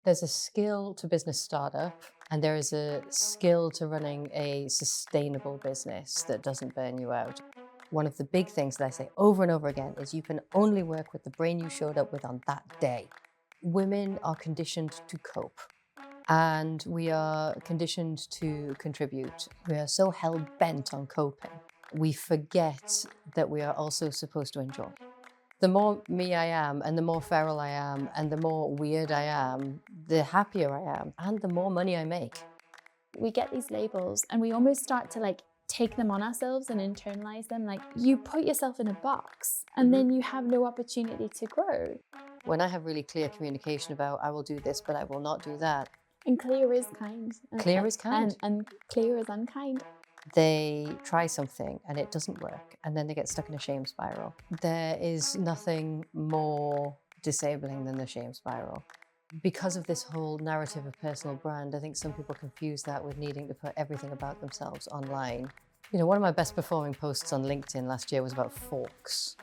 There's a skill to business startup, and there is a skill to running a sustainable business that doesn't burn you out. One of the big things that I say over and over again is you can only work with the brain you showed up with on that day. Women are conditioned to cope, and we are conditioned to contribute. We are so hell-bent on coping, we forget that we are also supposed to enjoy. The more me I am, and the more feral I am, and the more weird I am, the happier I am, and the more money I make. We get these labels and we almost start to take them on ourselves and internalize them. Like, you put yourself in a box and then you have no opportunity to grow. When I have really clear communication about I will do this, but I will not do that, And clear is kind. Clear is kind. And clear is unkind. they try something and it doesn't work, and then they get stuck in a shame spiral. There is nothing more disabling than the shame spiral. Because of this whole narrative of personal brand, I think some people confuse that with needing to put everything about themselves online. You know, one of my best performing posts on LinkedIn last year was about forks.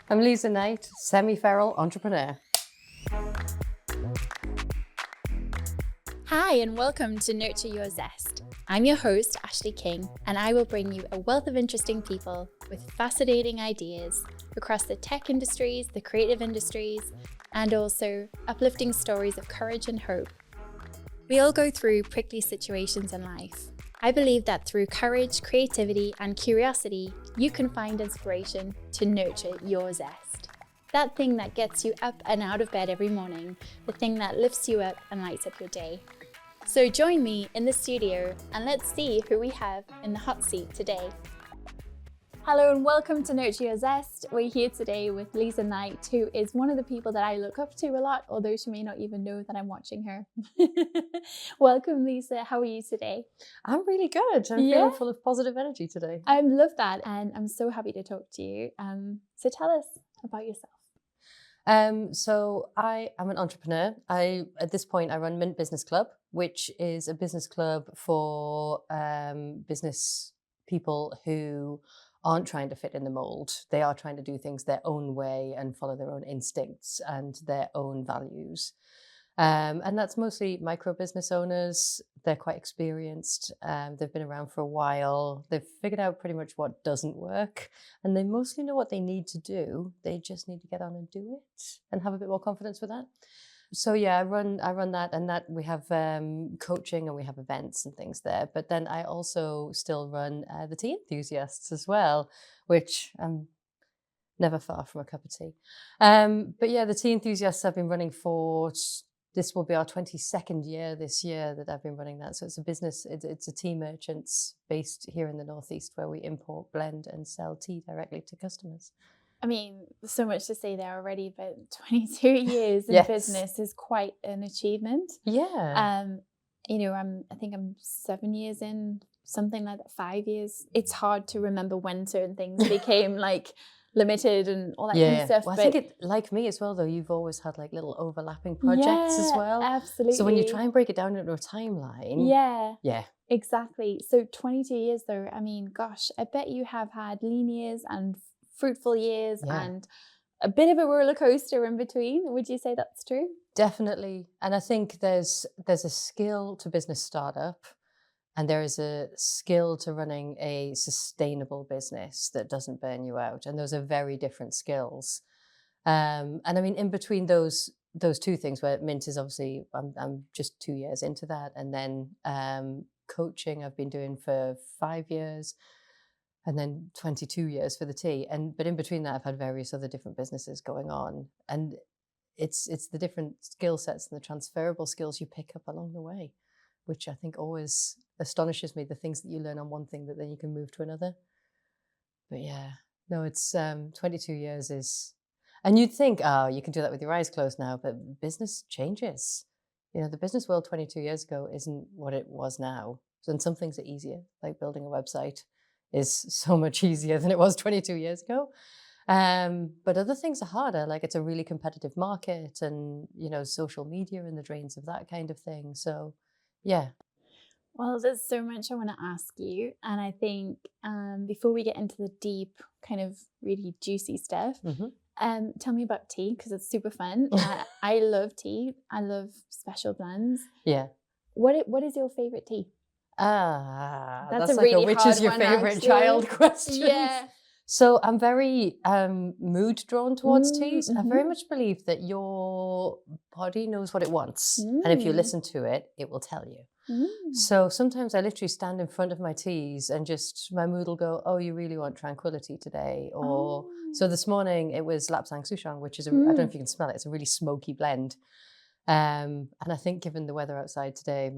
I'm Liza Knight, semi-feral entrepreneur. Hi, and welcome to Nurture Your Zest. I'm your host, Ashleigh King, and I will bring you a wealth of interesting people with fascinating ideas across the tech industries, the creative industries, and also uplifting stories of courage and hope. We all go through prickly situations in life. I believe that through courage, creativity, and curiosity, you can find inspiration to nurture your zest. That thing that gets you up and out of bed every morning, the thing that lifts you up and lights up your day. So join me in the studio and let's see who we have in the hot seat today. Hello and welcome to Nurture Your Zest. We're here today with Liza Knight, who is one of the people that I look up to a lot, although she may not even know that I'm watching her. Welcome, Liza. How are you today? I'm really good. I'm feeling full of positive energy today. I love that, and I'm so happy to talk to you. So tell us about yourself. So I am an entrepreneur. At this point, I run Mint Business Club, which is a business club for business people who aren't trying to fit in the mold. They are trying to do things their own way and follow their own instincts and their own values. And that's mostly micro business owners. They're quite experienced. They've been around for a while. They've figured out pretty much what doesn't work, and they mostly know what they need to do. They just need to get on and do it and have a bit more confidence with that. So yeah, I run that, and that we have coaching and we have events and things there. But then I also still run the Tea Enthusiasts as well, which I'm never far from a cup of tea. But yeah, the Tea Enthusiasts I've been running for. This will be our 22nd year this year that I've been running that. So it's a business, it's a tea merchants based here in the Northeast where we import, blend and sell tea directly to customers. I mean, so much to say there already, but 22 years in business is quite an achievement. Yeah. You know, I think I'm 7 years in, something like that, 5 years. It's hard to remember when certain things became limited and all that kind of stuff. Well, I think like me as well, though, you've always had little overlapping projects as well. Absolutely. So when you try and break it down into a timeline. Yeah. Exactly. So 22 years though, I mean, gosh, I bet you have had lean years and fruitful years and a bit of a roller coaster in between. Would you say that's true? Definitely. And I think there's a skill to business startup, and there is a skill to running a sustainable business that doesn't burn you out. And those are very different skills. And I mean, in between those two things, where Mint is obviously, I'm just 2 years into that. And then coaching I've been doing for 5 years, and then 22 years for the tea. But in between that, I've had various other different businesses going on. And it's the different skill sets and the transferable skills you pick up along the way, which I think always astonishes me, the things that you learn on one thing that then you can move to another. But yeah, no, it's 22 years is, and you'd think, oh, you can do that with your eyes closed now, but business changes. You know, the business world 22 years ago isn't what it was now. And some things are easier, like building a website is so much easier than it was 22 years ago. But other things are harder, like it's a really competitive market and, you know, social media and the drains of that kind of thing. So yeah. Well, there's so much I want to ask you. And I think before we get into the deep, kind of really juicy stuff, Tell me about tea, because it's super fun. I love tea. I love special blends. Yeah. What is your favorite tea? That's a like really which hard is your one, favorite actually. child question? Yeah. So I'm very mood drawn towards teas. I very Mhm. much believe that your body knows what it wants. And if you listen to it, it will tell you. So sometimes I literally stand in front of my teas and just my mood will go, oh, you really want tranquility today? Or so this morning it was Lapsang Souchong, which is, I don't know if you can smell it, it's a really smoky blend. And I think given the weather outside today,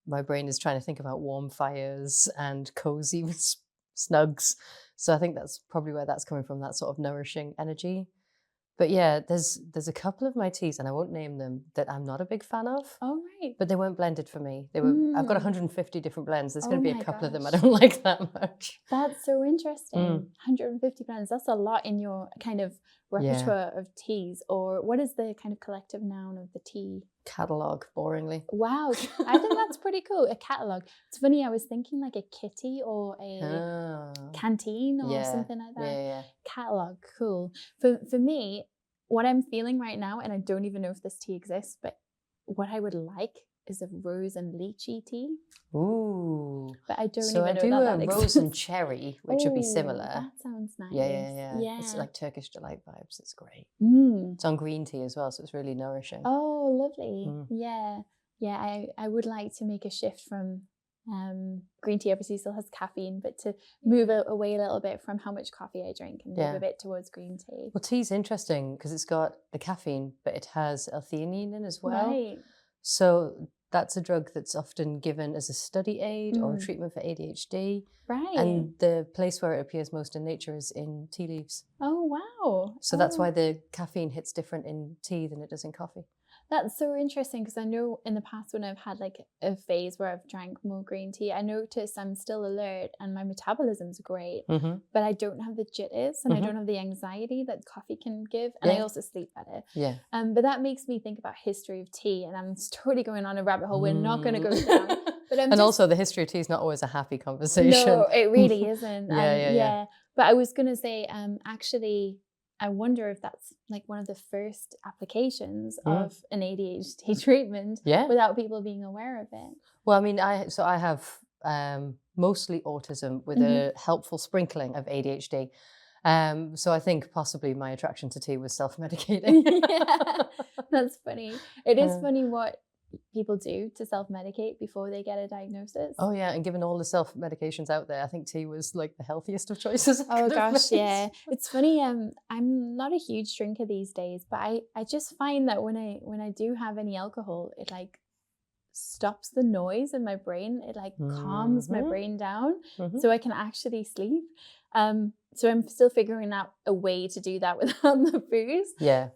my brain is trying to think about warm fires and cozy snugs. So I think that's probably where that's coming from, that sort of nourishing energy. But yeah, there's a couple of my teas, and I won't name them, that I'm not a big fan of. Oh, right. But they weren't blended for me. They were. I've got 150 different blends. There's going to be a couple of them I gosh. don't like that much. That's so interesting. 150 blends. That's a lot in your kind of repertoire of teas. Or what is the kind of collective noun of the tea? Catalogue, boringly. Wow. I think that's pretty cool. A catalogue. It's funny, I was thinking like a kitty or a canteen or something like that. Yeah. Catalogue, cool. For me, what I'm feeling right now, and I don't even know if this tea exists, but what I would like is a rose and lychee tea. Ooh. But I don't so even I know do that a exists. rose and cherry, which would be similar. That sounds nice. Yeah. It's like Turkish delight vibes. It's great. It's on green tea as well, so it's really nourishing. Oh, lovely. Yeah. I would like to make a shift from green tea. Obviously still has caffeine, but to move away a little bit from how much coffee I drink and move a bit towards green tea. Well, tea's interesting because it's got the caffeine, but it has L-Theanine in as well. Right. So that's a drug that's often given as a study aid or a treatment for ADHD. Right. And the place where it appears most in nature is in tea leaves. Oh, wow. So that's why the caffeine hits different in tea than it does in coffee. That's so interesting, because I know in the past when I've had like a phase where I've drank more green tea, I notice I'm still alert and my metabolism's great, but I don't have the jitters and I don't have the anxiety that coffee can give, and I also sleep better. Yeah. But that makes me think about history of tea, and I'm totally going on a rabbit hole. We're not going to go down. But also the history of tea is not always a happy conversation. No, it really isn't. Yeah. But I was going to say, actually, I wonder if that's like one of the first applications of an ADHD treatment without people being aware of it. Well, I mean, I have mostly autism with a helpful sprinkling of ADHD. So I think possibly my attraction to tea was self-medicating. Yeah, that's funny. It is funny what people do to self-medicate before they get a diagnosis. Oh yeah, and given all the self-medications out there, I think tea was like the healthiest of choices. Oh gosh, yeah. It's funny, I'm not a huge drinker these days, but I just find that when I do have any alcohol, it like stops the noise in my brain. It like calms my brain down so I can actually sleep. So I'm still figuring out a way to do that without the booze. Yeah.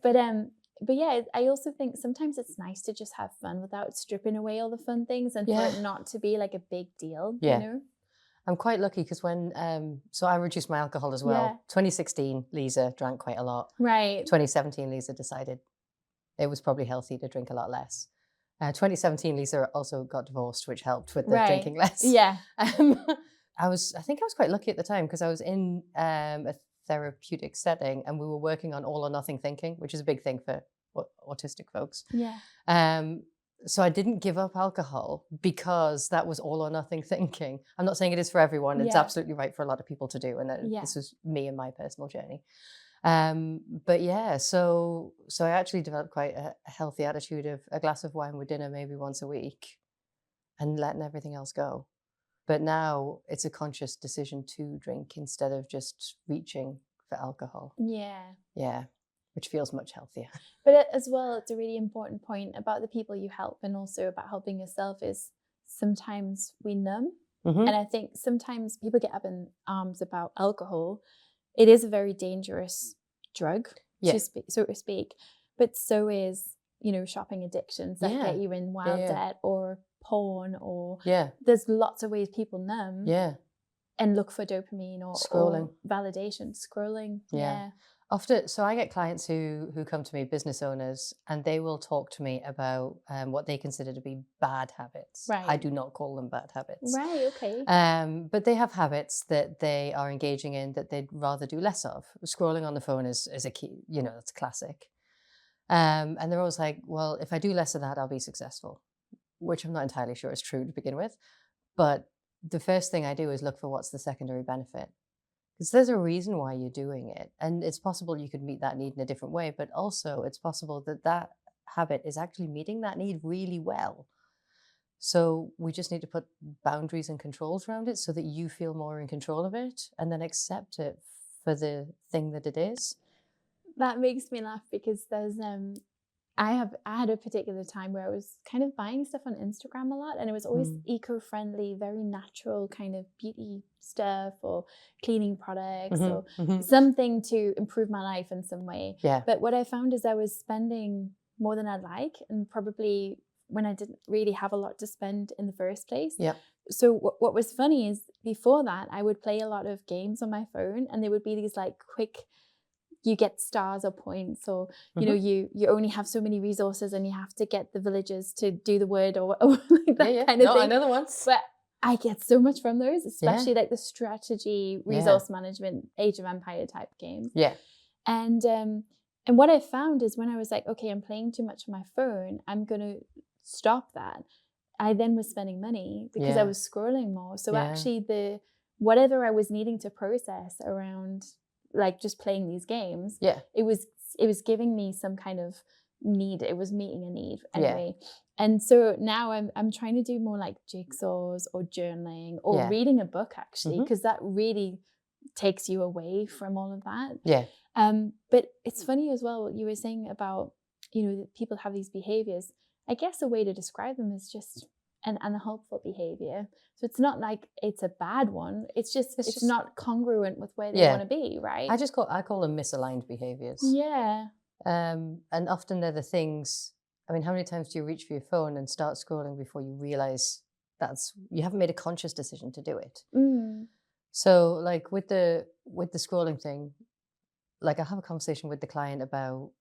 But yeah, I also think sometimes it's nice to just have fun without stripping away all the fun things, and for it not to be like a big deal, you know? I'm quite lucky because when, so I reduced my alcohol as well. 2016, Liza drank quite a lot. Right. 2017, Liza decided it was probably healthy to drink a lot less. 2017, Liza also got divorced, which helped with the drinking less. Yeah. I think I was quite lucky at the time because I was in a therapeutic setting and we were working on all or nothing thinking, which is a big thing for autistic folks. Yeah. So I didn't give up alcohol because that was all or nothing thinking. I'm not saying it is for everyone. It's absolutely right for a lot of people to do. And this was me and my personal journey. But yeah, so I actually developed quite a healthy attitude of a glass of wine with dinner maybe once a week and letting everything else go. But now it's a conscious decision to drink instead of just reaching for alcohol. Yeah, which feels much healthier. But as well, it's a really important point about the people you help and also about helping yourself is sometimes we numb. And I think sometimes people get up in arms about alcohol. It is a very dangerous drug, so to speak. But so is, shopping addictions that get you in wild debt or porn or there's lots of ways people numb and look for dopamine or validation. Scrolling. Often, so I get clients who come to me, business owners, and they will talk to me about what they consider to be bad habits. I Right. do not call them bad habits. Right, okay. But they have habits that they are engaging in that they'd rather do less of. Scrolling on the phone is a key, that's classic. And they're always like, well, if I do less of that, I'll be successful, which I'm not entirely sure is true to begin with. But the first thing I do is look for what's the secondary benefit. Because there's a reason why you're doing it. And it's possible you could meet that need in a different way, but also it's possible that that habit is actually meeting that need really well. So we just need to put boundaries and controls around it so that you feel more in control of it and then accept it for the thing that it is. That makes me laugh because there's I had a particular time where I was kind of buying stuff on Instagram a lot, and it was always eco-friendly, very natural kind of beauty stuff or cleaning products or something to improve my life in some way. Yeah. But what I found is I was spending more than I'd like, and probably when I didn't really have a lot to spend in the first place. Yeah. So what was funny is before that, I would play a lot of games on my phone, and there would be these like quick, you get stars or points, or you only have so many resources and you have to get the villagers to do the wood or like that kind of thing. I know the ones. But I get so much from those, especially like the strategy, resource management, Age of Empire type games. Yeah. And what I found is when I was like, okay, I'm playing too much on my phone, I'm going to stop that. I then was spending money because I was scrolling more. So actually whatever I was needing to process around like just playing these games, it was giving me some kind of need. It was meeting a need anyway. And so now I'm trying to do more like jigsaws or journaling or reading a book actually, because that really takes you away from all of that. But it's funny as well what you were saying about that people have these behaviors. I guess a way to describe them is just an unhelpful behavior. So it's not like it's a bad one. It's just not congruent with where they want to be, right? I call them misaligned behaviors. Yeah. And often they're the things. I mean, how many times do you reach for your phone and start scrolling before you realize you haven't made a conscious decision to do it? So like with the scrolling thing, like I'll have a conversation with the client about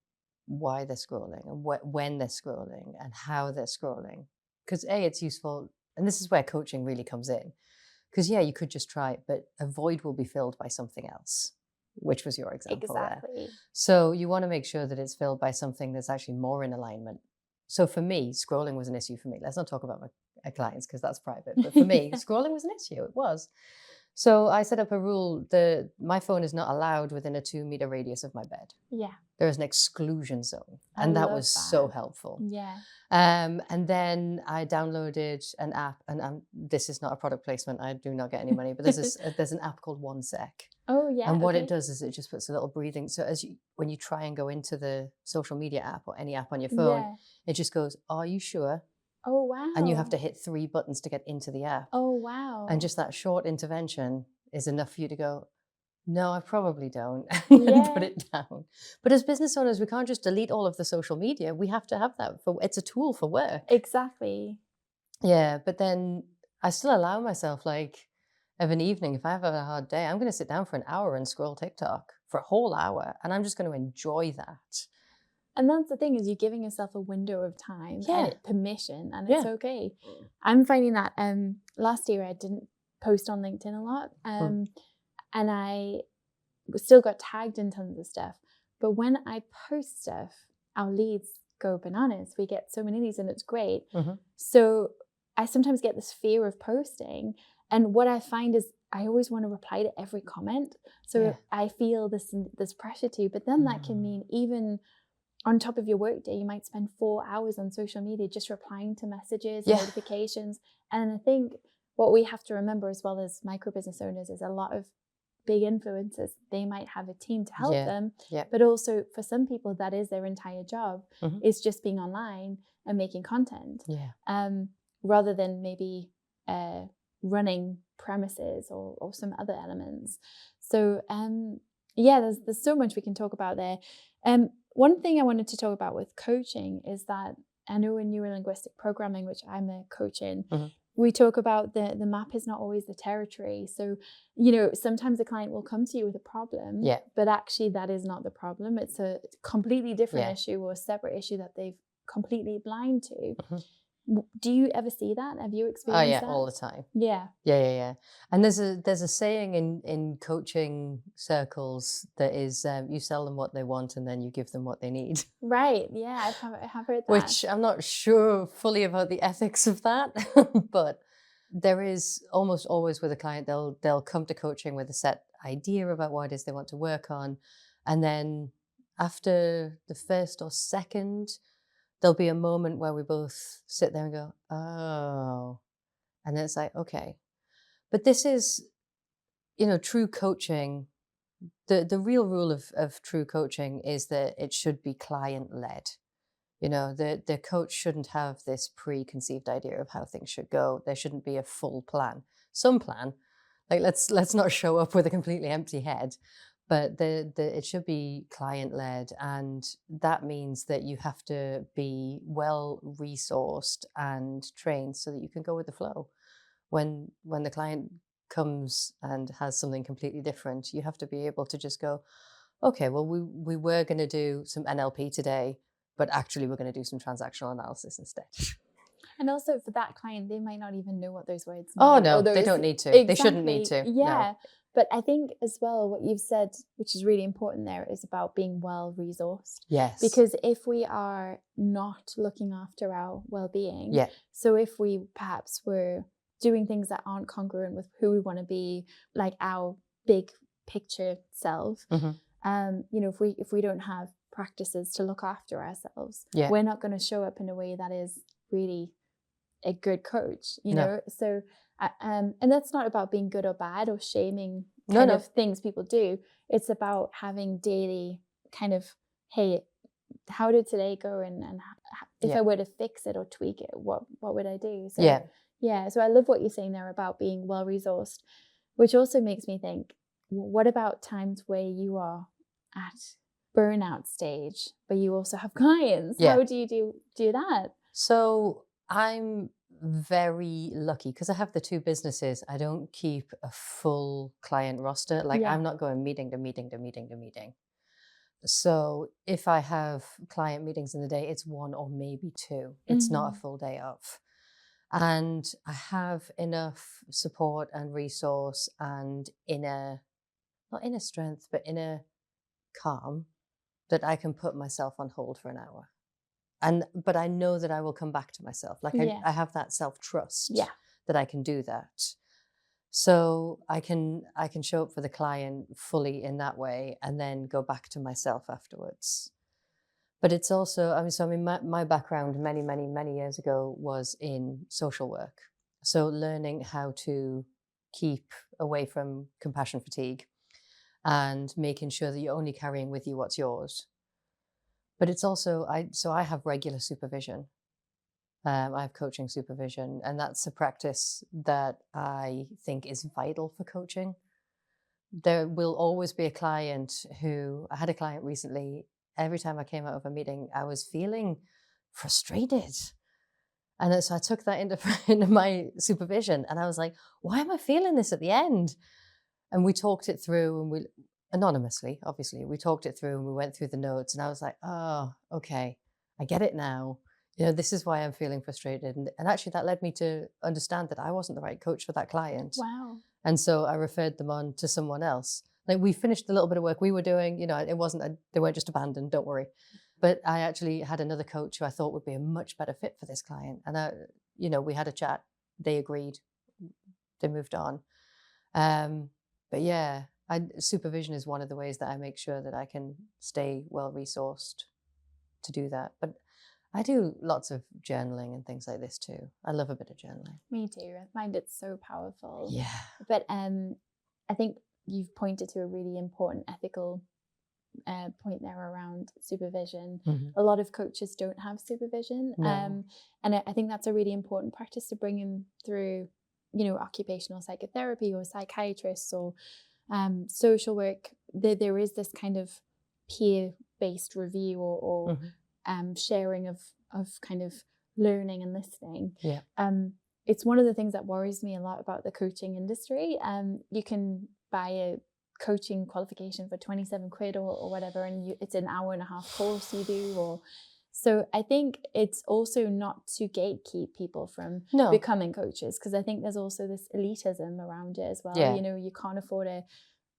why they're scrolling and when they're scrolling and how they're scrolling. Because it's useful, and this is where coaching really comes in. Because you could just try it, but a void will be filled by something else, which was your example there. So you want to make sure that it's filled by something that's actually more in alignment. So for me, scrolling was an issue for me. Let's not talk about my clients because that's private. But for me, scrolling was an issue. It was. So I set up a rule that my phone is not allowed within a 2-meter radius of my bed. Yeah. There is an exclusion zone. And that was so helpful. Yeah. And then I downloaded an app, and this is not a product placement. I do not get any money, but there's an app called 1 Sec. Oh, yeah. And what it does is it just puts a little breathing. So when you try and go into the social media app or any app on your phone, it just goes, "Are you sure?" Oh, wow. And you have to hit 3 buttons to get into the app. Oh, wow. And just that short intervention is enough for you to go, "No, I probably don't," Yeah. and put it down. But as business owners, we can't just delete all of the social media. We have to have that it's a tool for work. Exactly. Yeah, but then I still allow myself, like, of an evening, if I have a hard day, I'm going to sit down for an hour and scroll TikTok for a whole hour, and I'm just going to enjoy that. And that's the thing, is you're giving yourself a window of time and permission, and it's okay. Mm. I'm finding that last year I didn't post on LinkedIn a lot, and I still got tagged in tons of stuff. But when I post stuff, our leads go bananas. We get so many leads and it's great. So I sometimes get this fear of posting. And what I find is I always want to reply to every comment. So I feel this pressure to, but then that can mean even on top of your workday, you might spend 4 hours on social media just replying to messages and notifications. And I think what we have to remember as well as micro business owners is a lot of big influencers, they might have a team to help them. But also for some people, that is their entire job, is just being online and making content. Rather than maybe running premises or some other elements. So there's so much we can talk about there. One thing I wanted to talk about with coaching is that I know in neurolinguistic programming, which I'm a coach in, we talk about the map is not always the territory. So, you know, sometimes the client will come to you with a problem, but actually that is not the problem. It's a completely different issue or a separate issue that they've completely blind to. Do you ever see that? Have you experienced that? All the time. Yeah. And there's a saying in coaching circles that is, you sell them what they want and then you give them what they need. Right. Yeah, I have heard that. Which I'm not sure fully about the ethics of that, but there is almost always with a client, they'll come to coaching with a set idea about what it is they want to work on, and then after the first or second, there'll be a moment where we both sit there and go, oh, and then it's like, okay. But this is, you know, true coaching. The real rule of true coaching is that it should be client-led. You know, the coach shouldn't have this preconceived idea of how things should go. There shouldn't be a full plan. Some plan, like let's not show up with a completely empty head, but it should be client-led, and that means that you have to be well resourced and trained so that you can go with the flow. When the client comes and has something completely different, you have to be able to just go, okay, well, we were going to do some NLP today, but actually we're going to do some transactional analysis instead. And also for that client, they might not even know what those words mean. Oh, no, they don't need to. Exactly. They shouldn't need to. Yeah. No. But I think as well, what you've said, which is really important there, is about being well-resourced. Yes. Because if we are not looking after our well-being, so if we perhaps were doing things that aren't congruent with who we want to be, like our big picture self, you know, if we don't have practices to look after ourselves, we're not going to show up in a way that is really a good coach, you know. So and that's not about being good or bad or shaming kind of things people do. It's about having daily kind of, hey, how did today go, and if I were to fix it or tweak it, what would I do? So so I love what you're saying there about being well resourced, which also makes me think, what about times where you are at burnout stage, but you also have clients? How do you do that? So I'm very lucky because I have the two businesses. I don't keep a full client roster. Like I'm not going meeting to meeting to meeting to meeting. So if I have client meetings in the day, it's one or maybe two. It's not a full day of. And I have enough support and resource and not inner strength, but inner calm that I can put myself on hold for an hour. But I know that I will come back to myself. Like I have that self-trust that I can do that. So I can show up for the client fully in that way and then go back to myself afterwards. But it's also, my background many, many, many years ago was in social work. So learning how to keep away from compassion fatigue and making sure that you're only carrying with you what's yours. But it's also, I have regular supervision. I have coaching supervision, and that's a practice that I think is vital for coaching. There will always be a client I had a client recently, every time I came out of a meeting, I was feeling frustrated. And so I took that into my supervision, and I was like, why am I feeling this at the end? And we talked it through, and anonymously, obviously, we talked it through and we went through the notes, and I was like, oh, okay, I get it now. You know, this is why I'm feeling frustrated. And actually that led me to understand that I wasn't the right coach for that client. Wow. And so I referred them on to someone else. Like we finished the little bit of work we were doing, you know, they weren't just abandoned, don't worry. But I actually had another coach who I thought would be a much better fit for this client. And, you know, we had a chat, they agreed, they moved on. But yeah, supervision is one of the ways that I make sure that I can stay well-resourced to do that. But I do lots of journaling and things like this too. I love a bit of journaling. Me too. I find it so powerful. Yeah. But I think you've pointed to a really important ethical point there around supervision. A lot of coaches don't have supervision. No. And I think that's a really important practice to bring in through, you know, occupational psychotherapy or psychiatrists or social work. There is this kind of peer-based review or sharing of kind of learning and listening. Yeah. it's one of the things that worries me a lot about the coaching industry. You can buy a coaching qualification for 27 quid or whatever, and it's an hour and a half course you do, or so I think it's also not to gatekeep people from becoming coaches, because I think there's also this elitism around it as well. Yeah. You know, you can't afford a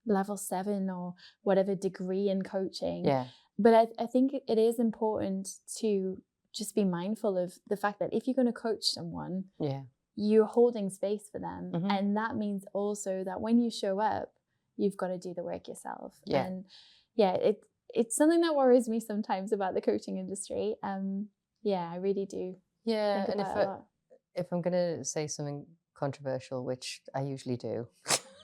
level 7 or whatever degree in coaching. Yeah. But I think it is important to just be mindful of the fact that if you're going to coach someone, you're holding space for them. Mm-hmm. And that means also that when you show up, you've got to do the work yourself. Yeah. And it's something that worries me sometimes about the coaching industry. I really do. Yeah. Think And about it a lot. if I'm going to say something controversial, which I usually do.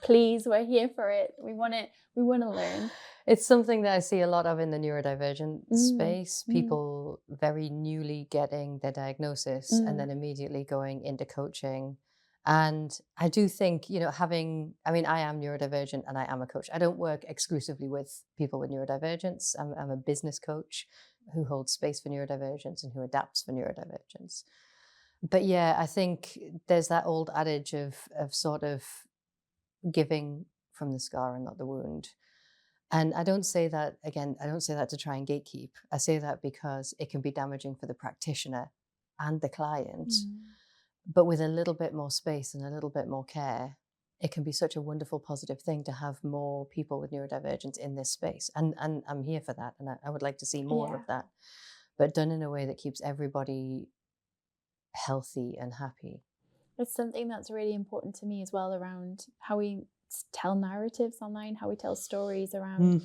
Please, we're here for it. We want to learn. It's something that I see a lot of in the neurodivergent space. People very newly getting their diagnosis and then immediately going into coaching. And I do think, you know, I am neurodivergent and I am a coach. I don't work exclusively with people with neurodivergence. I'm a business coach who holds space for neurodivergence and who adapts for neurodivergence. But yeah, I think there's that old adage of sort of giving from the scar and not the wound. And I don't say that, again, I don't say that to try and gatekeep. I say that because it can be damaging for the practitioner and the client. But with a little bit more space and a little bit more care, it can be such a wonderful, positive thing to have more people with neurodivergence in this space. And I'm here for that. And I would like to see more of that, but done in a way that keeps everybody healthy and happy. It's something that's really important to me as well, around how we tell narratives online, how we tell stories around,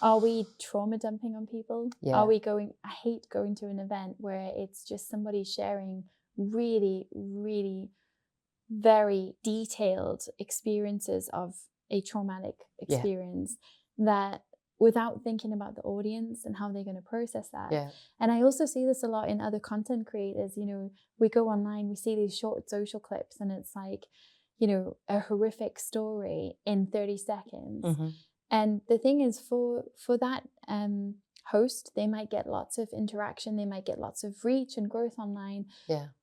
are we trauma dumping on people? Are we I hate going to an event where it's just somebody sharing really, really very detailed experiences of a traumatic experience that without thinking about the audience and how they're going to process that. And I also see this a lot in other content creators. You know, we go online, we see these short social clips and it's like, you know, a horrific story in 30 seconds. And the thing is, for that host, they might get lots of interaction, they might get lots of reach and growth online.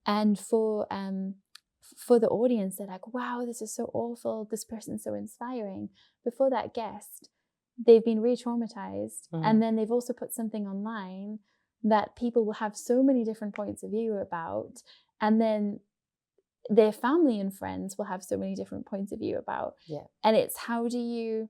And for the audience, they're like, wow, this is so awful, this person's so inspiring. But for that guest, they've been re-traumatized, and then they've also put something online that people will have so many different points of view about, and then their family and friends will have so many different points of view about. And it's how do you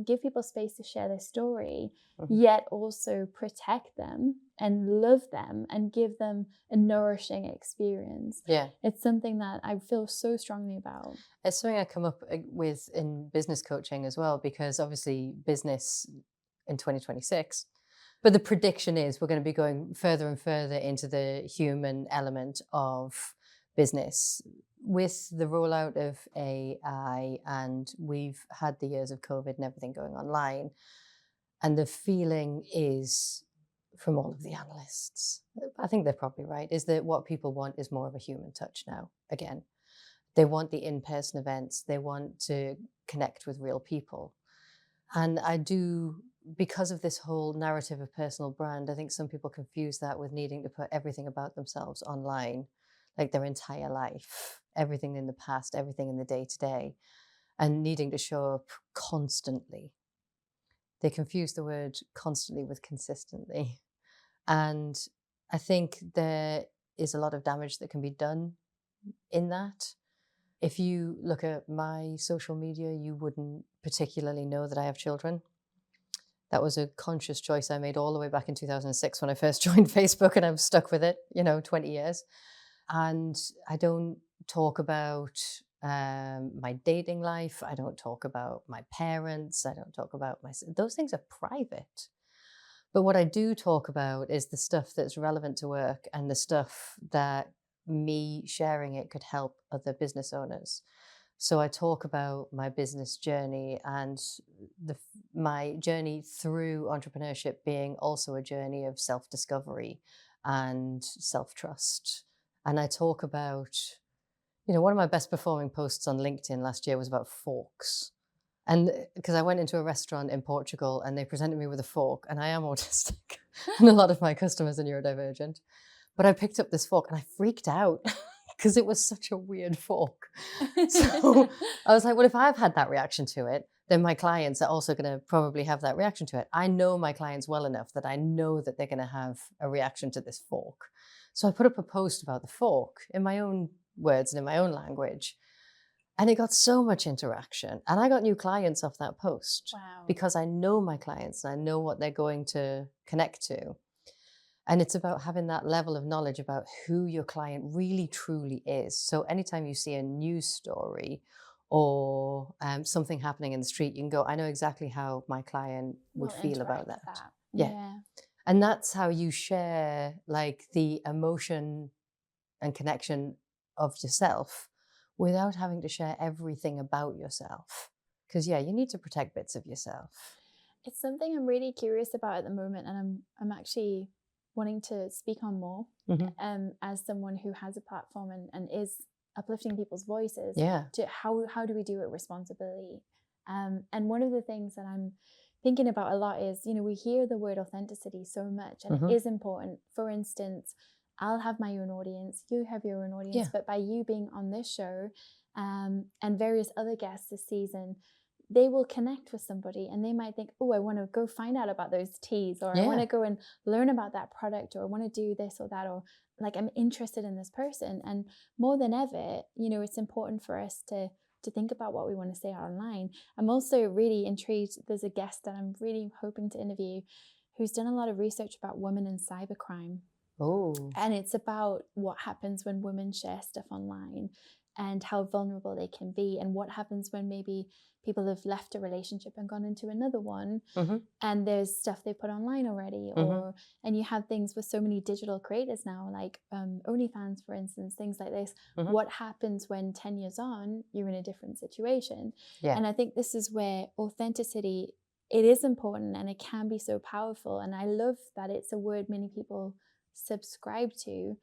give people space to share their story, yet also protect them and love them and give them a nourishing experience. It's something that I feel so strongly about. It's something I come up with in business coaching as well, because obviously business in 2026, but the prediction is we're going to be going further and further into the human element of business with the rollout of AI, and we've had the years of COVID and everything going online. And the feeling is, from all of the analysts, I think they're probably right, is that what people want is more of a human touch now. Again, they want the in-person events. They want to connect with real people. And I do, because of this whole narrative of personal brand, I think some people confuse that with needing to put everything about themselves online, like their entire life, everything in the past, everything in the day-to-day, and needing to show up constantly. They confuse the word constantly with consistently. And I think there is a lot of damage that can be done in that. If you look at my social media, you wouldn't particularly know that I have children. That was a conscious choice I made all the way back in 2006 when I first joined Facebook, and I've stuck with it, 20 years. And I don't talk about my dating life. I don't talk about my parents. I don't talk about those things are private. But what I do talk about is the stuff that's relevant to work and the stuff that me sharing it could help other business owners. So I talk about my business journey and my journey through entrepreneurship being also a journey of self-discovery and self-trust. And I talk about, one of my best performing posts on LinkedIn last year was about forks. And because I went into a restaurant in Portugal and they presented me with a fork, and I am autistic and a lot of my customers are neurodivergent, but I picked up this fork and I freaked out because it was such a weird fork. So I was like, well, if I've had that reaction to it, then my clients are also going to probably have that reaction to it. I know my clients well enough that I know that they're going to have a reaction to this fork. So I put up a post about the fork in my own words and in my own language. And it got so much interaction. And I got new clients off that post. Wow. Because I know my clients and I know what they're going to connect to. And it's about having that level of knowledge about who your client really truly is. So anytime you see a news story or something happening in the street, you can go, I know exactly how my client would feel about that. Yeah. And that's how you share like the emotion and connection of yourself without having to share everything about yourself. Because you need to protect bits of yourself. It's something I'm really curious about at the moment, and I'm actually wanting to speak on more as someone who has a platform and is uplifting people's voices. To how do we do it responsibly? And one of the things that I'm thinking about a lot is, we hear the word authenticity so much, and it is important. For instance, I'll have my own audience, you have your own audience, but by you being on this show and various other guests this season, they will connect with somebody and they might think, oh, I want to go find out about those teas, or I want to go and learn about that product, or I want to do this or that, or like I'm interested in this person. And more than ever, it's important for us to think about what we want to say online. I'm also really intrigued. There's a guest that I'm really hoping to interview who's done a lot of research about women and cybercrime. Oh. And it's about what happens when women share stuff online and how vulnerable they can be, and what happens when maybe people have left a relationship and gone into another one, and there's stuff they put online already, and you have things with so many digital creators now, like OnlyFans, for instance, things like this. What happens when 10 years on, you're in a different situation? And I think this is where authenticity, it is important and it can be so powerful. And I love that it's a word many people subscribe to.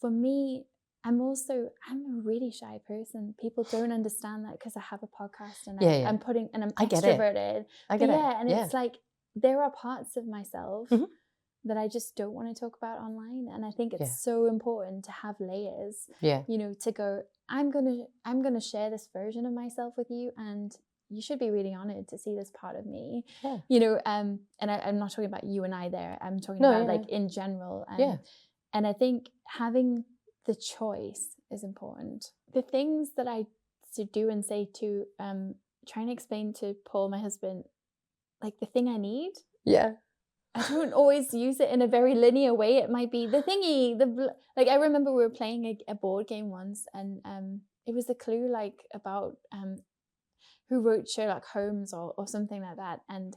For me, I'm a really shy person. People don't understand that because I have a podcast and I'm extroverted. I get it. And it's like there are parts of myself that I just don't want to talk about online. And I think it's so important to have layers. To go, I'm gonna share this version of myself with you, and you should be really honored to see this part of me. And I'm not talking about you and I there. I'm talking about like in general. And I think having the choice is important. The things that I do and say to trying to explain to Paul, my husband, like the thing I need. I don't always use it in a very linear way. It might be the thingy, like I remember we were playing a board game once, and it was a clue like about who wrote Sherlock Holmes or something like that. And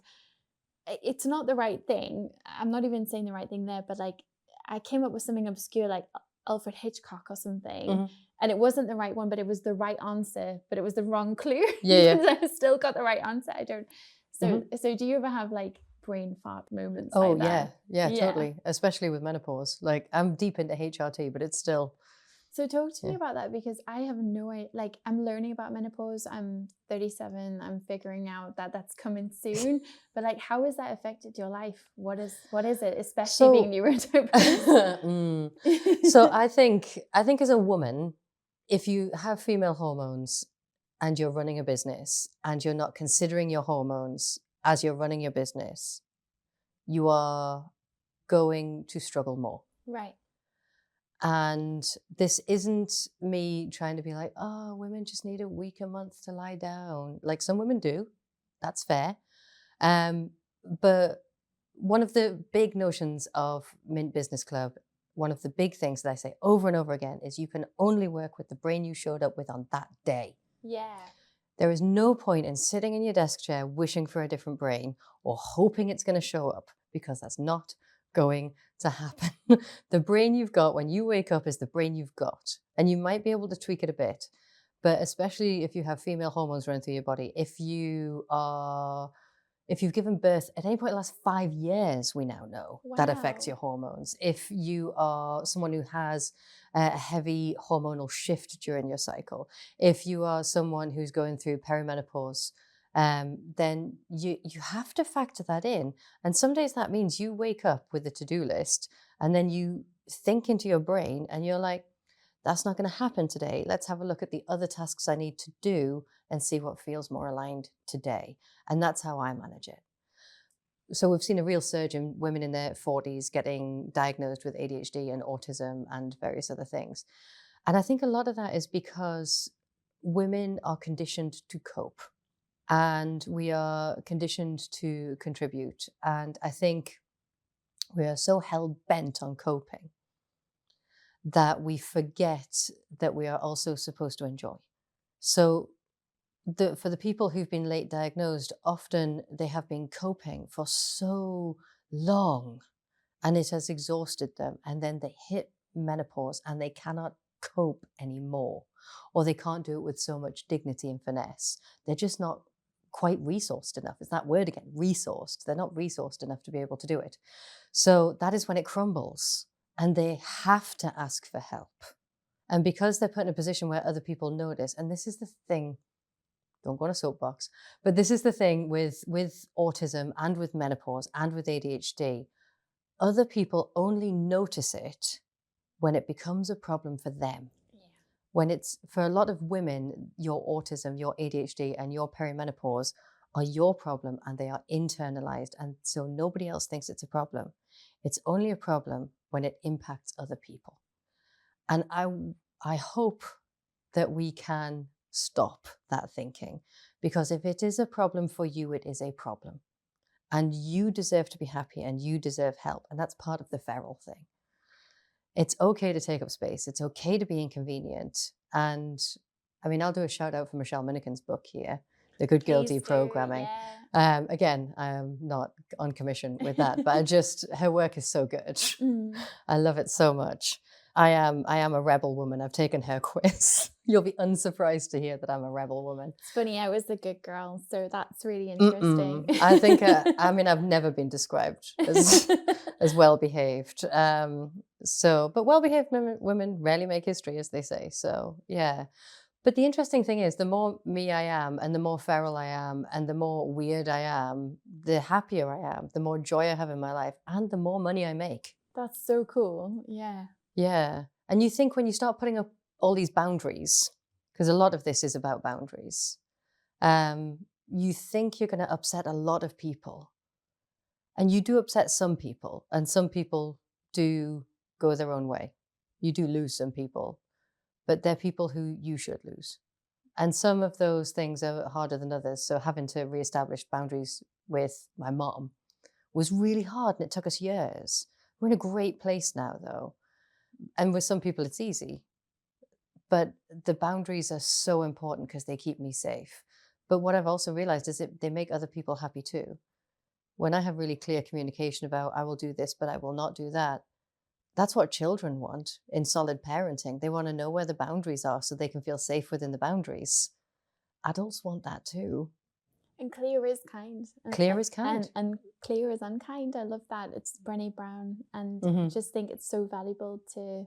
it's not the right thing. I'm not even saying the right thing there, but like I came up with something obscure like Alfred Hitchcock or something, and it wasn't the right one, but it was the right answer, but it was the wrong clue. I still got the right answer. I don't. So do you ever have like brain fart moments like that? Yeah, totally. Especially with menopause. Like I'm deep into HRT, but it's still. So talk to me about that, because I have no idea. Like I'm learning about menopause. I'm 37. I'm figuring out that that's coming soon. But like, how has that affected your life? What is it, especially being neurodivergent? So I think as a woman, if you have female hormones and you're running a business and you're not considering your hormones as you're running your business, you are going to struggle more. Right. And this isn't me trying to be like, oh, women just need a week a month to lie down. Like some women do. That's fair. But one of the big notions of Mint Business Club, one of the big things that I say over and over again is you can only work with the brain you showed up with on that day. There is no point in sitting in your desk chair wishing for a different brain or hoping it's going to show up, because that's not going to happen. The brain you've got when you wake up is the brain you've got, and you might be able to tweak it a bit, but especially if you have female hormones running through your body, if you've given birth at any point in the last 5 years, we now know that affects your hormones. If you are someone who has a heavy hormonal shift during your cycle, if you are someone who's going through perimenopause, then you have to factor that in. And some days that means you wake up with a to-do list and then you think into your brain and you're like, That's not going to happen today. Let's have a look at the other tasks I need to do and see what feels more aligned today. And that's how I manage it. So we've seen a real surge in women in their 40s getting diagnosed with ADHD and autism and various other things. And I think a lot of that is because women are conditioned to cope and we are conditioned to contribute. And I think we are so hell-bent on coping that we forget that we are also supposed to enjoy. So for the people who've been late diagnosed, often they have been coping for so long and it has exhausted them. And then they hit menopause and they cannot cope anymore, or they can't do it with so much dignity and finesse. They're just not quite resourced enough. It's that word again, resourced. They're not resourced enough to be able to do it. So that is when it crumbles and they have to ask for help. And because they're put in a position where other people notice, and this is the thing, don't go on a soapbox, but this is the thing with autism and with menopause and with ADHD, other people only notice it when it becomes a problem for them. Yeah. When it's, for a lot of women, your autism, your ADHD and your perimenopause are your problem and they are internalized. And so nobody else thinks it's a problem. It's only a problem when it impacts other people. And I hope that we can stop that thinking, because if it is a problem for you, it is a problem. And you deserve to be happy and you deserve help. And that's part of the feral thing. It's okay to take up space. It's okay to be inconvenient. And I mean, I'll do a shout out for Michelle Minikin's book here, The Good Girl Deprogramming. Yeah. Again, I am not on commission with that, but her work is so good. I love it so much. I am a rebel woman. I've taken her quiz. You'll be unsurprised to hear that I'm a rebel woman. It's funny, I was the good girl, so that's really interesting. I think, I mean, I've never been described as well-behaved. But well-behaved women rarely make history, as they say. So, yeah. But the interesting thing is, the more me I am, and the more feral I am, and the more weird I am, the happier I am, the more joy I have in my life, and the more money I make. That's so cool. Yeah. Yeah. And you think when you start putting up all these boundaries, because a lot of this is about boundaries, you think you're going to upset a lot of people. And you do upset some people, and some people do go their own way. You do lose some people, but they're people who you should lose. And some of those things are harder than others. So having to reestablish boundaries with my mom was really hard, and it took us years. We're in a great place now, though. And with some people, it's easy. But the boundaries are so important because they keep me safe. But what I've also realized is that they make other people happy too. When I have really clear communication about, I will do this, but I will not do that, that's what children want in solid parenting. They want to know where the boundaries are so they can feel safe within the boundaries. Adults want that too. And clear is kind. Clear is kind. And clear is unkind. I love that. It's Brené Brown. And I just think it's so valuable to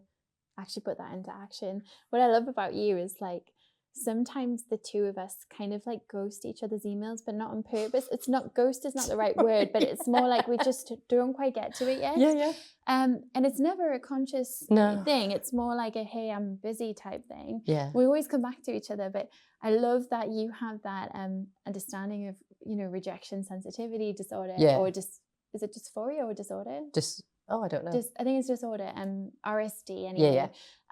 actually put that into action. What I love about you is like, sometimes the two of us kind of like ghost each other's emails, but not on purpose. It's not, ghost is not the right word, but it's more like we just don't quite get to it yet. Yeah. And it's never a conscious thing. It's more like a, hey, I'm busy type thing. Yeah. We always come back to each other, but I love that you have that understanding of, rejection sensitivity disorder, or just, is it dysphoria or disorder? I don't know. I think it's disorder, RSD anyway.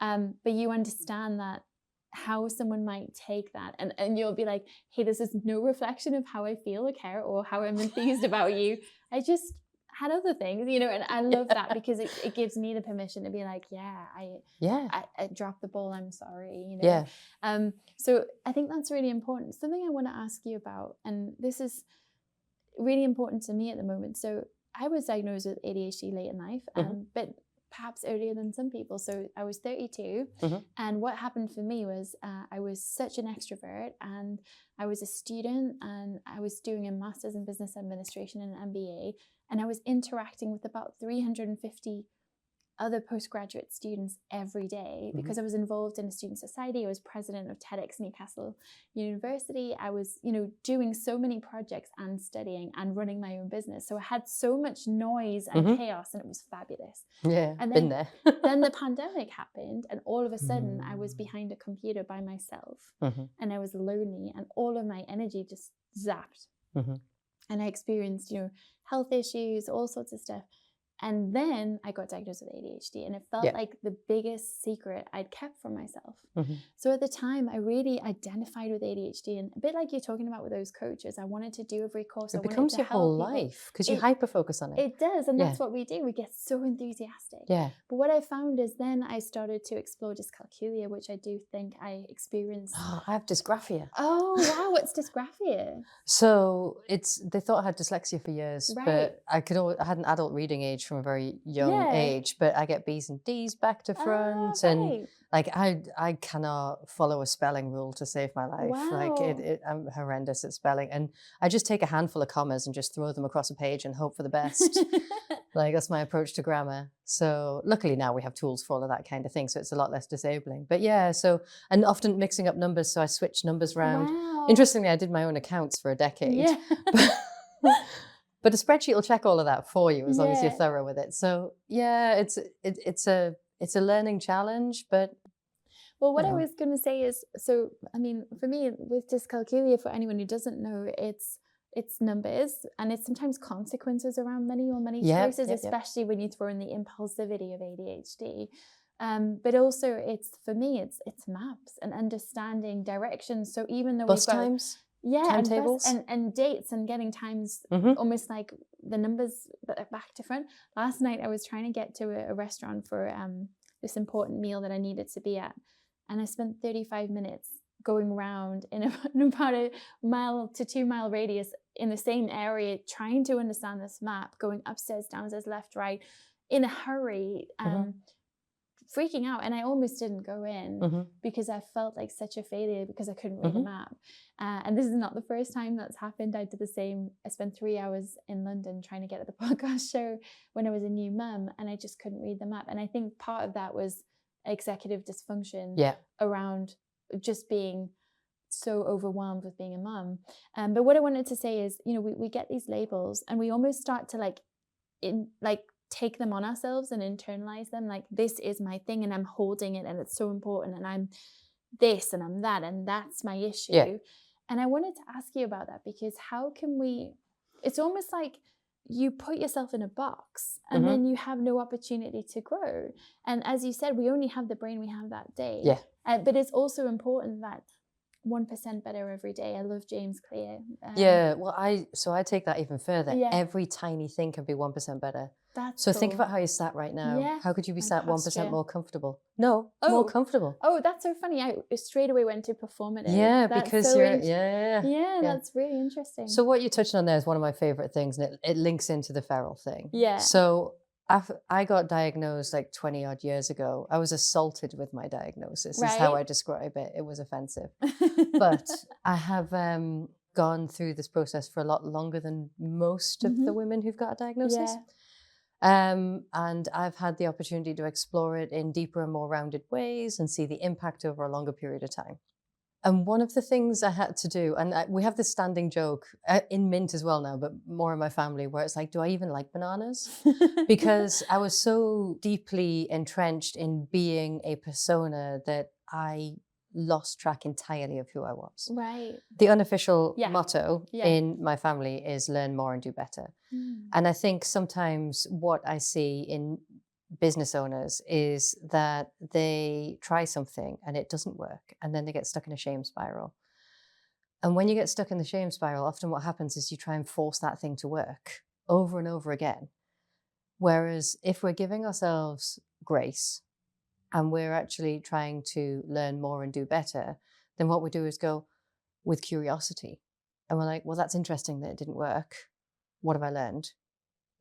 Yeah. But you understand that how someone might take that, and you'll be like, hey, this is no reflection of how I feel or care or how I'm enthused about you. I just had other things, and I love that because it gives me the permission to be like, I dropped the ball, I'm sorry, Yeah. So I think that's really important. Something I want to ask you about, and this is really important to me at the moment. So I was diagnosed with ADHD late in life, but perhaps earlier than some people. So I was 32. And what happened for me was I was such an extrovert, and I was a student, and I was doing a master's in business administration and an MBA, and I was interacting with about 350 other postgraduate students every day because I was involved in a student society. I was president of TEDx Newcastle University. I was, doing so many projects and studying and running my own business. So I had so much noise and chaos, and it was fabulous. Yeah, and been there. Then the pandemic happened, and all of a sudden I was behind a computer by myself, and I was lonely, and all of my energy just zapped. And I experienced, health issues, all sorts of stuff. And then I got diagnosed with ADHD, and it felt like the biggest secret I'd kept from myself. So at the time, I really identified with ADHD, and a bit like you're talking about with those coaches, I wanted to do every course. It becomes your whole life because you hyper-focus on it. It does, and that's what we do. We get so enthusiastic. Yeah. But what I found is then I started to explore dyscalculia, which I do think I experienced. Oh, I have dysgraphia. Oh, wow. What's dysgraphia? So they thought I had dyslexia for years, but I had an adult reading age from a very young age, but I get B's and D's back to front, and like I cannot follow a spelling rule to save my life. Wow. Like I'm horrendous at spelling, and I just take a handful of commas and just throw them across a page and hope for the best. Like that's my approach to grammar. So luckily now we have tools for all of that kind of thing, so it's a lot less disabling. But yeah, and often mixing up numbers, so I switch numbers around. Wow. Interestingly, I did my own accounts for a decade. Yeah. But a spreadsheet will check all of that for you as long as you're thorough with it. So yeah, it's a learning challenge, but. Well, what I was going to say is, so I mean, for me with dyscalculia, for anyone who doesn't know, it's numbers, and it's sometimes consequences around many choices, especially when you throw in the impulsivity of ADHD. But also for me, it's maps and understanding directions. So even though bus times. Timetables and dates and getting times almost like the numbers back to front. Last night I was trying to get to a restaurant for this important meal that I needed to be at, and I spent 35 minutes going around in about a 1 to 2 mile radius in the same area, trying to understand this map, going upstairs, downstairs, left, right, in a hurry. Freaking out, and I almost didn't go in because I felt like such a failure because I couldn't read the map. And this is not the first time that's happened. I did the same. I spent 3 hours in London trying to get to the podcast show when I was a new mum, and I just couldn't read the map. And I think part of that was executive dysfunction around just being so overwhelmed with being a mum. But what I wanted to say is, we get these labels and we almost start to take them on ourselves and internalize them, like this is my thing and I'm holding it and it's so important and I'm this and I'm that and that's my issue. And I wanted to ask you about that, because how can it's almost like you put yourself in a box and then you have no opportunity to grow. And as you said, we only have the brain we have that day. But it's also important that 1% better every day. I love James Clear. Well, I take that even further. Every tiny thing can be 1% better. So think about how you're sat right now. How could you be sat 1% more comfortable? No, more comfortable. Oh, that's so funny. I straight away went to performative. That's because so you're, that's really interesting. So what you're touching on there is one of my favorite things, and it links into the feral thing. So I got diagnosed like 20 odd years ago. I was assaulted with my diagnosis, is how I describe it. It was offensive. But I have gone through this process for a lot longer than most of the women who've got a diagnosis. And I've had the opportunity to explore it in deeper and more rounded ways and see the impact over a longer period of time. And one of the things I had to do, and we have this standing joke in Mint as well now, but more in my family, where it's like, do I even like bananas? Because I was so deeply entrenched in being a persona that I lost track entirely of who I was. Right. The unofficial motto in my family is learn more and do better. And I think sometimes what I see in business owners is that they try something and it doesn't work, and then they get stuck in a shame spiral. And when you get stuck in the shame spiral, often what happens is you try and force that thing to work over and over again. Whereas if we're giving ourselves grace and we're actually trying to learn more and do better, then what we do is go with curiosity. And we're like, well, that's interesting that it didn't work. What have I learned?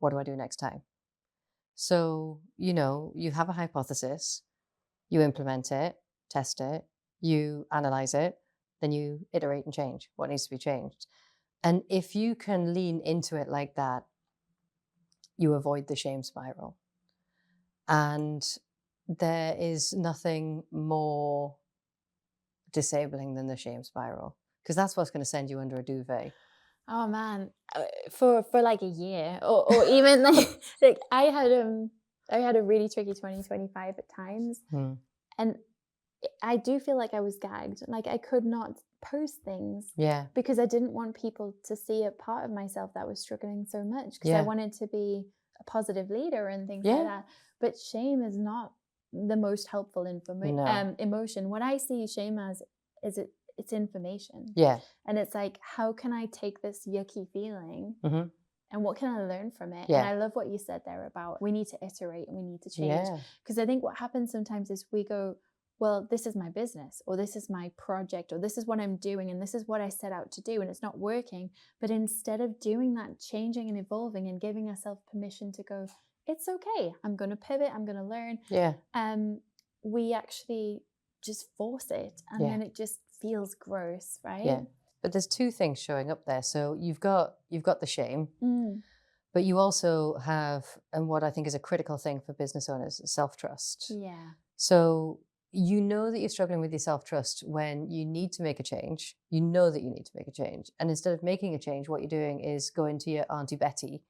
What do I do next time? So, you have a hypothesis, you implement it, test it, you analyze it, then you iterate and change what needs to be changed. And if you can lean into it like that, you avoid the shame spiral. And there is nothing more disabling than the shame spiral, because that's what's going to send you under a duvet. Oh man, for like a year or even like I had a really tricky 2025 at times, and I do feel like I was gagged. Like I could not post things because I didn't want people to see a part of myself that was struggling so much, because I wanted to be a positive leader and things like that. But shame is not the most helpful emotion. What I see shame as is it's information. And it's like, how can I take this yucky feeling and what can I learn from it? And I love what you said there about we need to iterate and we need to change. Because I think what happens sometimes is we go, well, this is my business, or this is my project, or this is what I'm doing, and this is what I set out to do, and it's not working. But instead of doing that, changing and evolving and giving ourselves permission to go, it's okay, I'm going to pivot, I'm going to learn. We actually just force it, and then it just feels gross, right? But there's two things showing up there. So you've got the shame, but you also have, and what I think is a critical thing for business owners, self-trust. So you know that you're struggling with your self-trust when you need to make a change. You know that you need to make a change. And instead of making a change, what you're doing is going to your Auntie Betty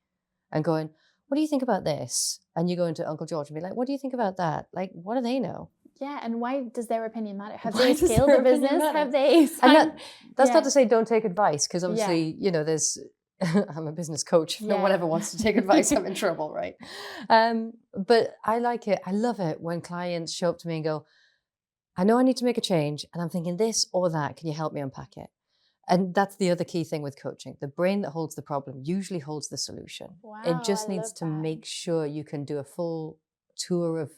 and going, what do you think about this? And you go into Uncle George and be like, what do you think about that? Like, what do they know? Yeah, and why does their opinion matter? Have they scaled their business? Have they signed... And that's not to say don't take advice, because obviously, you know, there's, I'm a business coach. If no one ever wants to take advice, I'm in trouble, right? But I like it. I love it when clients show up to me and go, I know I need to make a change, and I'm thinking this or that. Can you help me unpack it? And that's the other key thing with coaching. The brain that holds the problem usually holds the solution. Wow, it just needs to make sure you can do a full tour of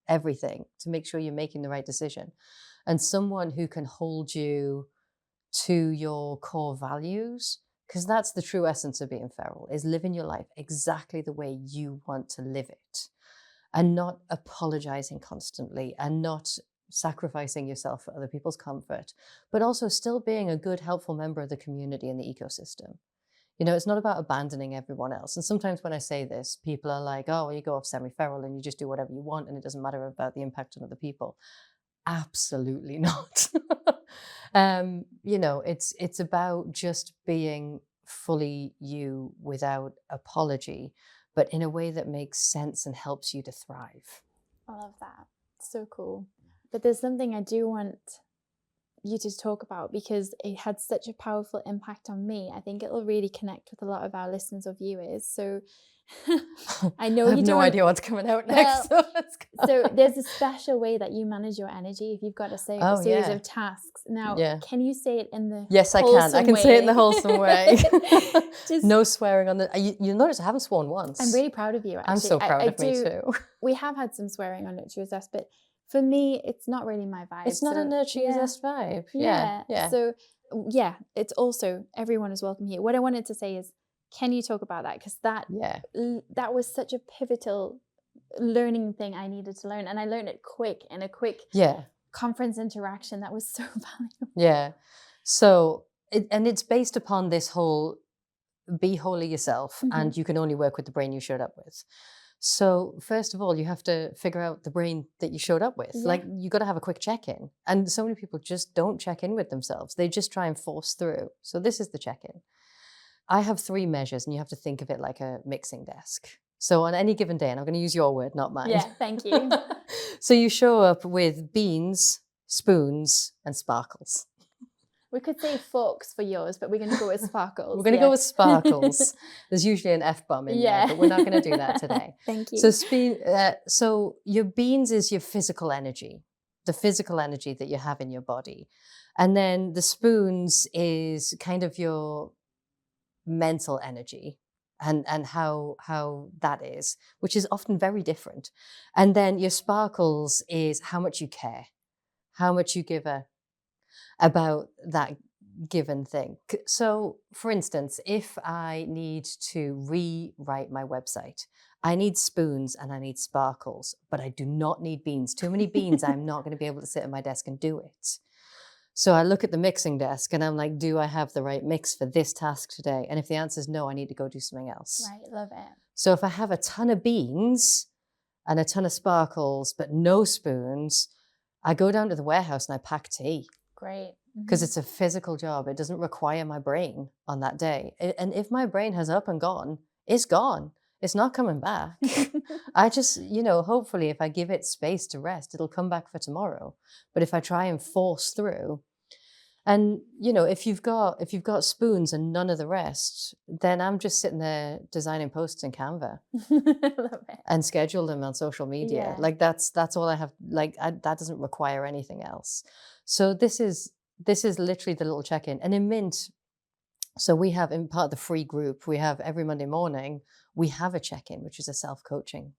everything to make sure you're making the right decision. And someone who can hold you to your core values, because that's the true essence of being feral, is living your life exactly the way you want to live it, and not apologizing constantly, and not sacrificing yourself for other people's comfort, but also still being a good, helpful member of the community and the ecosystem. You know, it's not about abandoning everyone else. And sometimes when I say this, people are like, oh, well, you go off semi-feral and you just do whatever you want and it doesn't matter about the impact on other people. Absolutely not. You know, it's about just being fully you without apology, but in a way that makes sense and helps you to thrive. I love that. So cool. But there's something I do want you to talk about, because it had such a powerful impact on me. I think it'll really connect with a lot of our listeners or viewers. So I know I have no idea what's coming out next. So there's a special way that you manage your energy if you've got a series of tasks. Now, can you say it in the Yes, I can. I can say it in the wholesome way. No swearing on the... You'll notice I haven't sworn once. I'm really proud of you, actually. I'm so proud of me too. We have had some swearing on Nurture Your Zest, but for me, it's not really my vibe. It's not a Nurture Your Zest vibe. Yeah. So, it's also, everyone is welcome here. What I wanted to say is, can you talk about that? Because that was such a pivotal learning thing I needed to learn. And I learned it in a quick conference interaction that was so valuable. Yeah. So, it's based upon this whole be wholly yourself, and you can only work with the brain you showed up with. So first of all, you have to figure out the brain that you showed up with. Like, you got to have a quick check-in. And so many people just don't check in with themselves. They just try and force through. So this is the check-in. I have 3 measures, and you have to think of it like a mixing desk. So on any given day, and I'm going to use your word, not mine. Yeah, thank you. So you show up with beans, spoons, and sparkles. We could say forks for yours, but we're going to go with sparkles. We're going to go with sparkles. There's usually an F-bomb in there, but we're not going to do that today. Thank you. So your beans is your physical energy, the physical energy that you have in your body. And then the spoons is kind of your mental energy and how that is, which is often very different. And then your sparkles is how much you care, how much you give about that given thing. So, for instance, if I need to rewrite my website, I need spoons and I need sparkles, but I do not need beans. Too many beans, I'm not going to be able to sit at my desk and do it. So I look at the mixing desk and I'm like, do I have the right mix for this task today? And if the answer is no, I need to go do something else. Right, love it. So if I have a ton of beans, and a ton of sparkles, but no spoons, I go down to the warehouse and I pack tea. Great. Because it's a physical job. It doesn't require my brain on that day. And if my brain has up and gone, it's gone. It's not coming back. I just, hopefully if I give it space to rest, it'll come back for tomorrow. But if I try and force through, and if you've got spoons and none of the rest, then I'm just sitting there designing posts in Canva and schedule them on social media. Yeah. Like that's all I have. Like that doesn't require anything else. So this is literally the little check-in. And in Mint, so we have, in part of the free group, we have every Monday morning, we have a check-in, which is a self-coaching.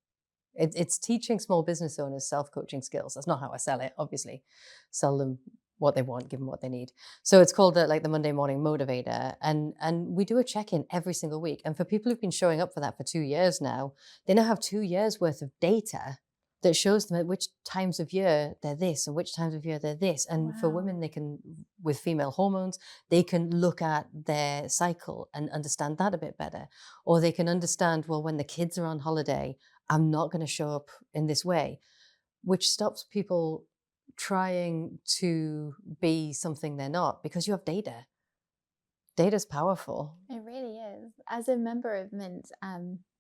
It's teaching small business owners self-coaching skills. That's not how I sell it, obviously. Sell them what they want, give them what they need. So it's called the Monday Morning Motivator. And we do a check-in every single week. And for people who've been showing up for that for 2 years now, they now have 2 years worth of data that shows them at which times of year they're this and which times of year they're this. And for women, they can, with female hormones, they can look at their cycle and understand that a bit better. Or they can understand, well, when the kids are on holiday, I'm not going to show up in this way, which stops people trying to be something they're not, because you have data. Data's powerful. It really is. As a member of Mint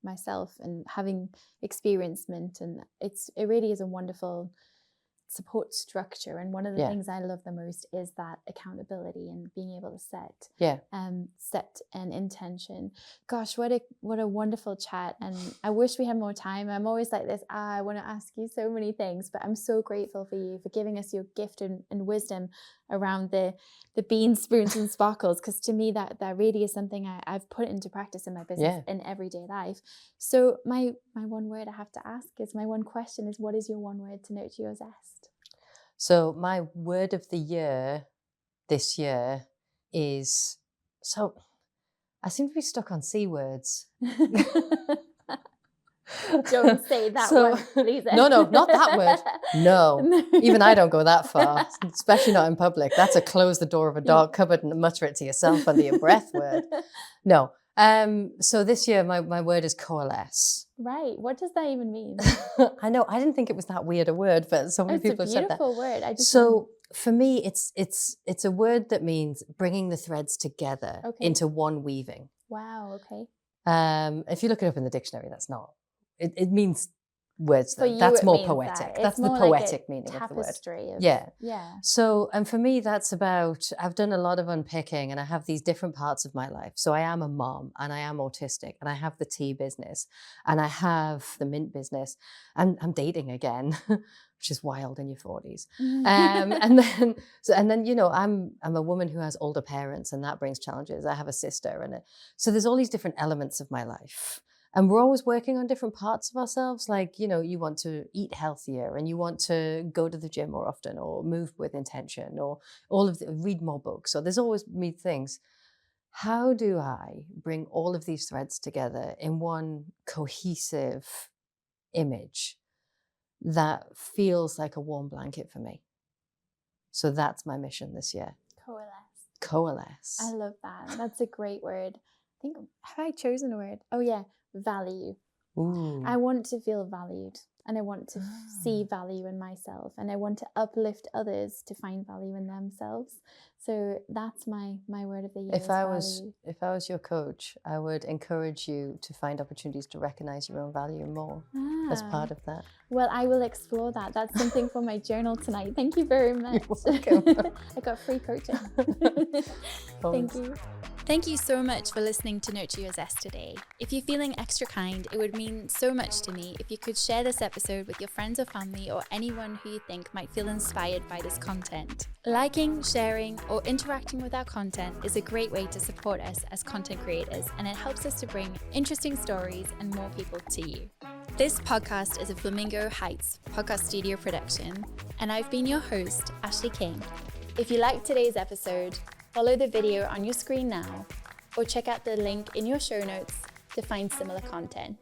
myself, and having experienced Mint, and it really is a wonderful support structure. And one of the things I love the most is that accountability and being able to set an intention. Gosh, what a wonderful chat. And I wish we had more time. I'm always like this, I want to ask you so many things, but I'm so grateful for you for giving us your gift and wisdom around the beans, spoons and sparkles, because to me that really is something I've put into practice in my business in everyday life. So my one word I have to ask is, my one question is, what is your one word to nurture your zest? So my word of the year this year is, so I seem to be stuck on C words. Don't say that one, please. No, not that word. No, even I don't go that far, especially not in public. That's a close the door of a dark cupboard and mutter it to yourself under your breath word. No. So this year, my word is coalesce. Right. What does that even mean? I know. I didn't think it was that weird a word, but so many people have said that. It's a beautiful word. So for me, it's a word that means bringing the threads together into one weaving. Wow. Okay. If you look it up in the dictionary, that's not. It means words. For you, that's more means poetic. That. That's the poetic meaning of the word. Yeah. So, and for me, that's about, I've done a lot of unpicking, and I have these different parts of my life. So I am a mom, and I am autistic, and I have the tea business, and I have the Mint business, and I'm dating again, which is wild in your 40s. And then I'm a woman who has older parents, and that brings challenges. I have a sister, so there's all these different elements of my life. And we're always working on different parts of ourselves. Like, you want to eat healthier, and you want to go to the gym more often, or move with intention, or read more books. So there's always me things. How do I bring all of these threads together in one cohesive image that feels like a warm blanket for me? So that's my mission this year. Coalesce. I love that. That's a great word. I think, have I chosen a word? Oh yeah. Value. Ooh. I want to feel valued, and I want to see value in myself, and I want to uplift others to find value in themselves. So that's my word of the year. If I was your coach, I would encourage you to find opportunities to recognize your own value more as part of that. Well, I will explore that. That's something for my journal tonight. Thank you very much. You're welcome. I got free coaching. Thank you. Thank you so much for listening to Nurture Your Zest today. If you're feeling extra kind, it would mean so much to me if you could share this episode with your friends or family, or anyone who you think might feel inspired by this content. Liking, sharing, or interacting with our content is a great way to support us as content creators, and it helps us to bring interesting stories and more people to you. This podcast is a Flamingo Heights podcast studio production, and I've been your host, Ashleigh King. If you liked today's episode, follow the video on your screen now, or check out the link in your show notes to find similar content.